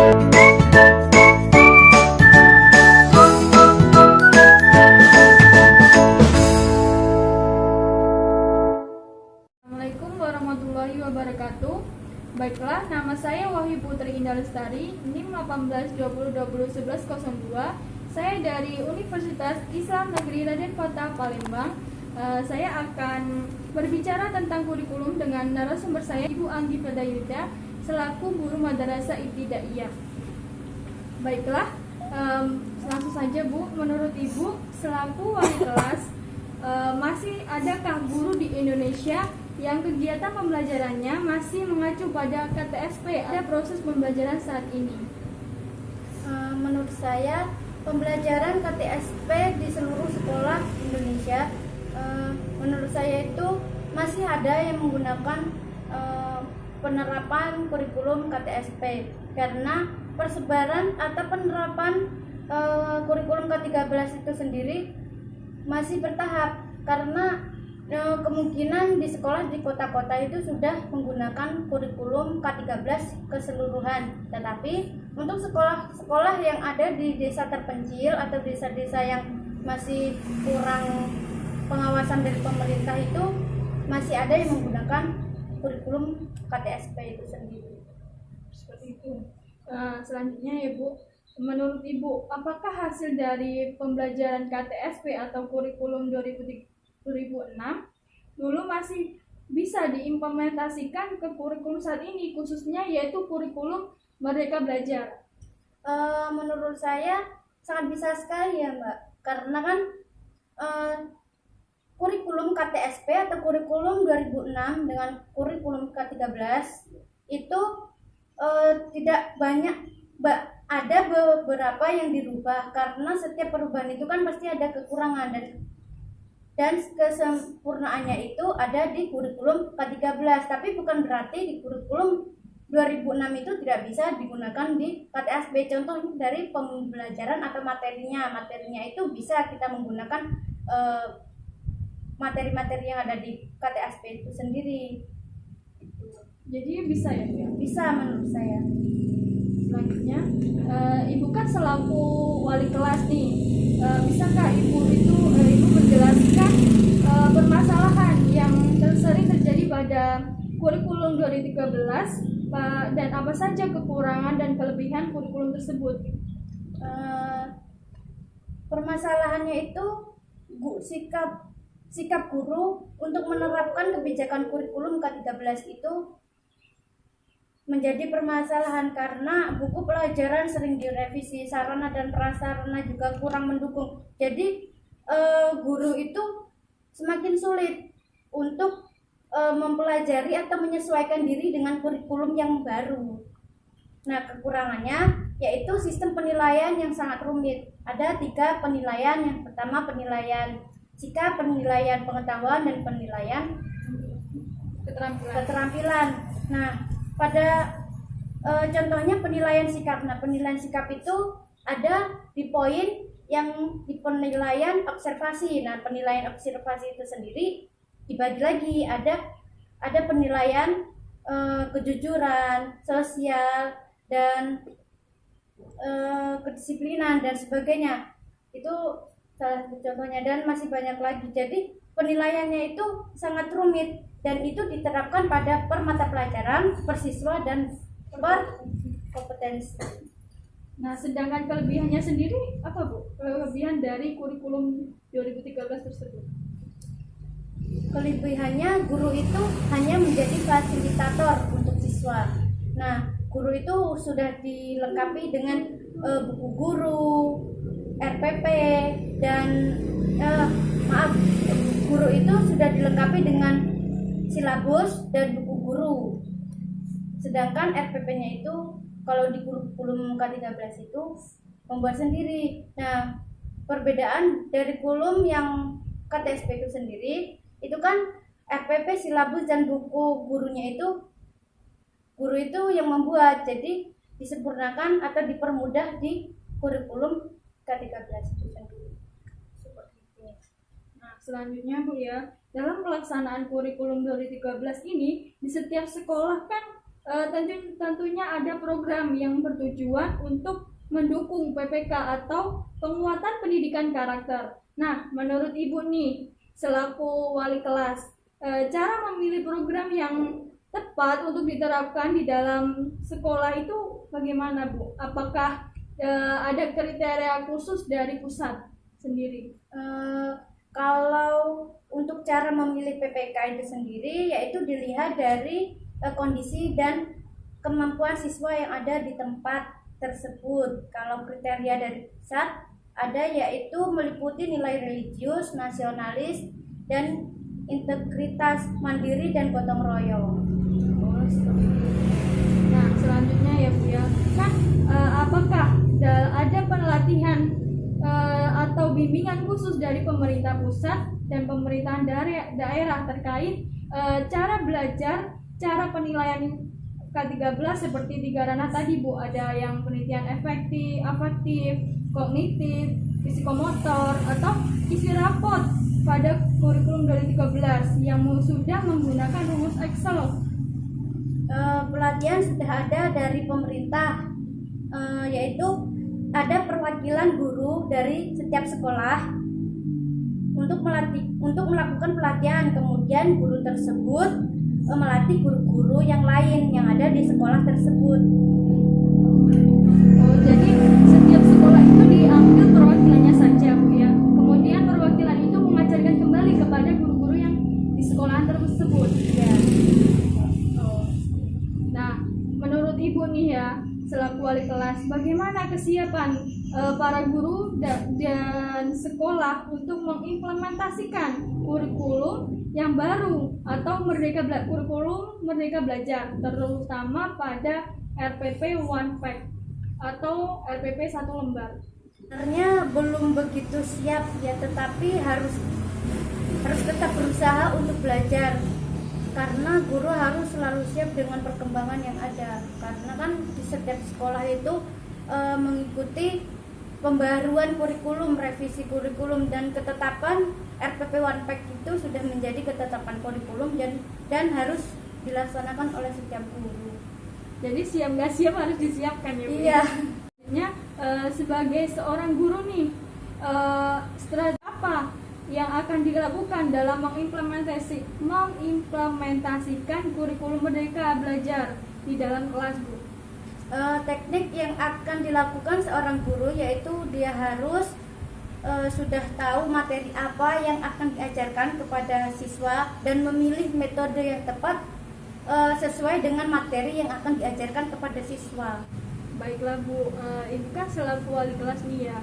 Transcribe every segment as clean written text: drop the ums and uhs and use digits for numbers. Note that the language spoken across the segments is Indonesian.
Assalamualaikum warahmatullahi wabarakatuh. Baiklah, nama saya Wahyu Putri Indah Lestari, NIM 1820201102. Saya dari Universitas Islam Negeri Raden Fata Palembang. Saya akan berbicara tentang kurikulum dengan narasumber saya, Ibu Anggi Fadailida, selaku guru Madrasah Ibtidaiyah. Baiklah, langsung saja Bu. Menurut Ibu, selaku wali kelas, masih adakah guru di Indonesia yang kegiatan pembelajarannya masih mengacu pada KTSP? Ada proses pembelajaran saat ini? Menurut saya, pembelajaran KTSP di seluruh sekolah Indonesia, menurut saya itu masih ada yang menggunakan penerapan kurikulum KTSP, karena persebaran atau penerapan kurikulum K13 itu sendiri masih bertahap, karena kemungkinan di sekolah di kota-kota itu sudah menggunakan kurikulum K13 keseluruhan, tetapi untuk sekolah-sekolah yang ada di desa terpencil atau desa-desa yang masih kurang pengawasan dari pemerintah itu masih ada yang menggunakan kurikulum KTSP itu sendiri. Seperti itu. Selanjutnya ya Bu, menurut Ibu, apakah hasil dari pembelajaran KTSP atau kurikulum 2006 dulu masih bisa diimplementasikan ke kurikulum saat ini, khususnya yaitu kurikulum Merdeka Belajar? Menurut saya sangat bisa sekali ya Mbak, karena kan kurikulum KTSP atau kurikulum 2006 dengan kurikulum K13 itu tidak banyak, ada beberapa yang dirubah, karena setiap perubahan itu kan pasti ada kekurangan, dan kesempurnaannya itu ada di kurikulum K13. Tapi bukan berarti di kurikulum 2006 itu tidak bisa digunakan di KTSP. Contoh dari pembelajaran atau materinya itu bisa kita menggunakan materi-materi yang ada di KTSP itu sendiri. Jadi bisa ya Bu? Bisa menurut saya. Selanjutnya, Ibu kan selaku wali kelas nih, bisakah Ibu menjelaskan permasalahan yang sering terjadi pada kurikulum 2013 dan apa saja kekurangan dan kelebihan kurikulum tersebut? Permasalahannya itu sikap guru untuk menerapkan kebijakan kurikulum K13 itu menjadi permasalahan, karena buku pelajaran sering direvisi, sarana dan prasarana juga kurang mendukung. Jadi guru itu semakin sulit untuk mempelajari atau menyesuaikan diri dengan kurikulum yang baru. Nah, kekurangannya yaitu sistem penilaian yang sangat rumit. Ada 3 penilaian. Yang pertama penilaian sikap, penilaian pengetahuan, dan penilaian keterampilan. Nah, pada contohnya penilaian sikap. Nah, penilaian sikap itu ada di poin yang di penilaian observasi. Nah, penilaian observasi itu sendiri dibagi lagi, ada penilaian kejujuran, sosial, dan kedisiplinan dan sebagainya. Itu salah satu contohnya, dan masih banyak lagi. Jadi penilaiannya itu sangat rumit, dan itu diterapkan pada per mata pelajaran, per siswa, dan per kompetensi. Nah, sedangkan kelebihannya sendiri apa Bu? Kelebihan dari kurikulum 2013 tersebut? Kelebihannya, guru itu hanya menjadi fasilitator untuk siswa. Nah, guru itu sudah dilengkapi dengan buku guru, RPP, dan guru itu sudah dilengkapi dengan silabus dan buku guru. Sedangkan RPP-nya itu kalau di kurikulum K13 itu membuat sendiri. Nah, perbedaan dari kurikulum yang KTSP itu sendiri, itu kan RPP, silabus, dan buku gurunya itu guru itu yang membuat, jadi disempurnakan atau dipermudah di kurikulum K13 itu sendiri. Seperti itu. Nah, selanjutnya Bu ya, dalam pelaksanaan kurikulum 2013 ini di setiap sekolah kan Tentunya ada program yang bertujuan untuk mendukung PPK atau penguatan pendidikan karakter. Nah, menurut Ibu nih, selaku wali kelas, cara memilih program yang tepat untuk diterapkan di dalam sekolah itu bagaimana, Bu? Apakah ada kriteria khusus dari pusat sendiri? Kalau untuk cara memilih PPK itu sendiri, yaitu dilihat dari kondisi dan kemampuan siswa yang ada di tempat tersebut. Kalau kriteria dari pusat ada, yaitu meliputi nilai religius, nasionalis, dan integritas, mandiri, dan gotong royong. Oh, seperti itu. Nah, selanjutnya ya Bu ya, kan apakah ada pelatihan atau bimbingan khusus dari pemerintah pusat dan pemerintahan daerah terkait cara belajar, cara penilaian K13 seperti 3 ranah tadi Bu, ada yang penelitian efektif, afektif, kognitif, psikomotor, atau isi raport pada kurikulum 2013 yang sudah menggunakan rumus Excel. Pelatihan sudah ada dari pemerintah, yaitu ada perwakilan guru dari setiap sekolah untuk melakukan pelatihan. Kemudian guru tersebut melatih guru-guru yang lain yang ada di sekolah tersebut. Oh, jadi setiap sekolah itu diambil perwakilannya saja Bu ya. Kemudian perwakilan itu mengajarkan kembali kepada guru-guru yang di sekolah tersebut. Ya. Oh. Nah, menurut Ibu nih ya, selaku wali kelas, bagaimana kesiapan para guru dan sekolah untuk mengimplementasikan kurikulum yang baru atau kurikulum Merdeka Belajar, terutama pada RPP One Pack atau RPP 1 lembar? Sebenarnya belum begitu siap ya, tetapi harus tetap berusaha untuk belajar, karena guru harus selalu siap dengan perkembangan yang ada, karena kan di setiap sekolah itu mengikuti pembaruan kurikulum, revisi kurikulum, dan ketetapan RPP One Pack itu sudah menjadi ketetapan kurikulum dan harus dilaksanakan oleh setiap guru. Jadi siap nggak siap harus disiapkan ya Bu? Iya. Sebagai seorang guru nih, strategi apa yang akan dilakukan dalam mengimplementasikan kurikulum Merdeka Belajar di dalam kelas Bu? Teknik yang akan dilakukan seorang guru yaitu dia harus sudah tahu materi apa yang akan diajarkan kepada siswa dan memilih metode yang tepat sesuai dengan materi yang akan diajarkan kepada siswa. Baiklah Bu, ini kan selaku wali kelas nih ya,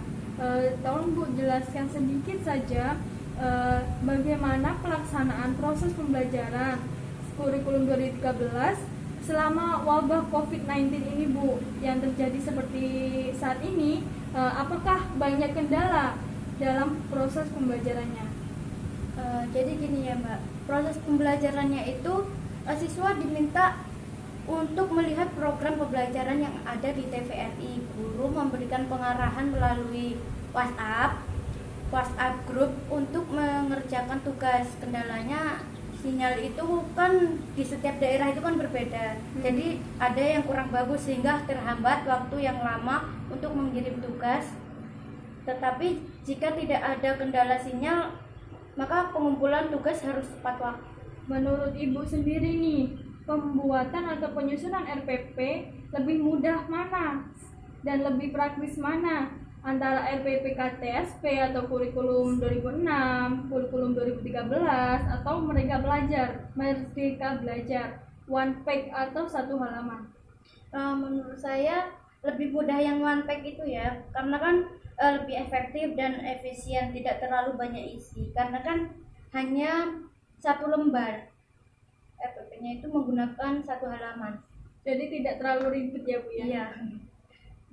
tolong Bu jelaskan sedikit saja bagaimana pelaksanaan proses pembelajaran kurikulum 2013 selama wabah COVID-19 ini Bu, yang terjadi seperti saat ini. Apakah banyak kendala dalam proses pembelajarannya? Jadi gini ya Mbak, proses pembelajarannya itu siswa diminta untuk melihat program pembelajaran yang ada di TVRI. Guru memberikan pengarahan melalui WhatsApp grup untuk mengerjakan tugas. Kendalanya sinyal itu kan di setiap daerah itu kan berbeda. Jadi ada yang kurang bagus sehingga terhambat waktu yang lama untuk mengirim tugas. Tetapi jika tidak ada kendala sinyal, maka pengumpulan tugas harus tepat waktu. Menurut Ibu sendiri nih, pembuatan atau penyusunan RPP lebih mudah mana dan lebih praktis mana, antara RPP KTSP atau kurikulum 2006, kurikulum 2013, atau Merdeka Belajar, One Pack atau 1 halaman? Menurut saya lebih mudah yang One Pack itu ya, karena kan lebih efektif dan efisien, tidak terlalu banyak isi, karena kan hanya 1 lembar. RPP-nya itu menggunakan 1 halaman. Jadi tidak terlalu ribet ya Bu ya? Iya.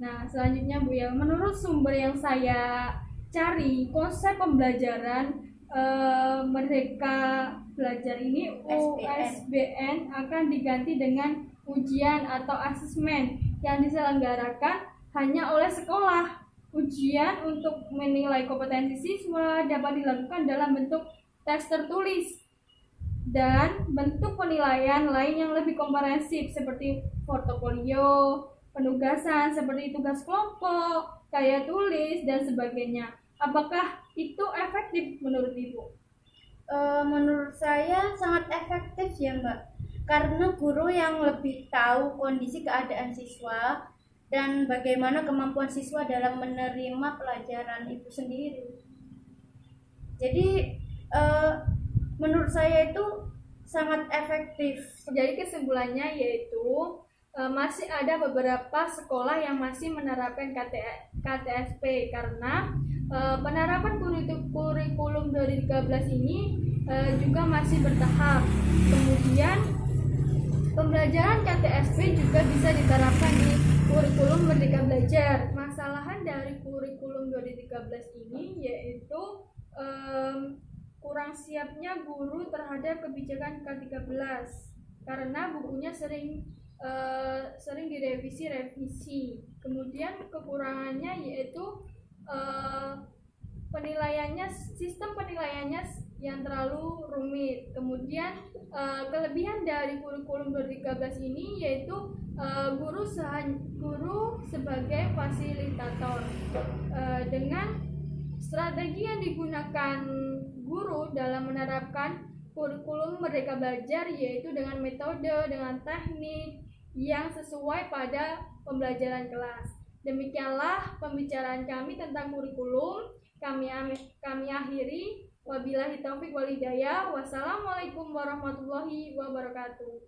Nah, selanjutnya Bu ya, menurut sumber yang saya cari, konsep pembelajaran Merdeka Belajar ini USBN akan diganti dengan ujian atau asesmen yang diselenggarakan hanya oleh sekolah. Ujian untuk menilai kompetensi siswa dapat dilakukan dalam bentuk tes tertulis. dan bentuk penilaian lain yang lebih komprehensif seperti portofolio, penugasan seperti tugas kelompok, karya tulis, dan sebagainya. Apakah itu efektif menurut Ibu? Menurut saya sangat efektif ya Mbak, karena guru yang lebih tahu kondisi keadaan siswa dan bagaimana kemampuan siswa dalam menerima pelajaran itu sendiri. Jadi menurut saya itu sangat efektif. Jadi kesimpulannya yaitu masih ada beberapa sekolah yang masih menerapkan KTSP karena penerapan kurikulum 2013 ini juga masih bertahap. Kemudian pembelajaran KTSP juga bisa diterapkan di kurikulum Merdeka Belajar. Masalahan dari kurikulum 2013 ini yaitu kurang siapnya guru terhadap kebijakan K13 karena bukunya sering direvisi. Kemudian kekurangannya yaitu sistem penilaiannya yang terlalu rumit. Kemudian kelebihan dari kurikulum 2013 ini yaitu guru sebagai fasilitator. Dengan strategi yang digunakan guru dalam menerapkan kurikulum Merdeka Belajar yaitu dengan metode, dengan teknik yang sesuai pada pembelajaran kelas. Demikianlah pembicaraan kami tentang kurikulum. Kami akhiri. Wabillahi taufik wal hidayah. Wassalamualaikum warahmatullahi wabarakatuh.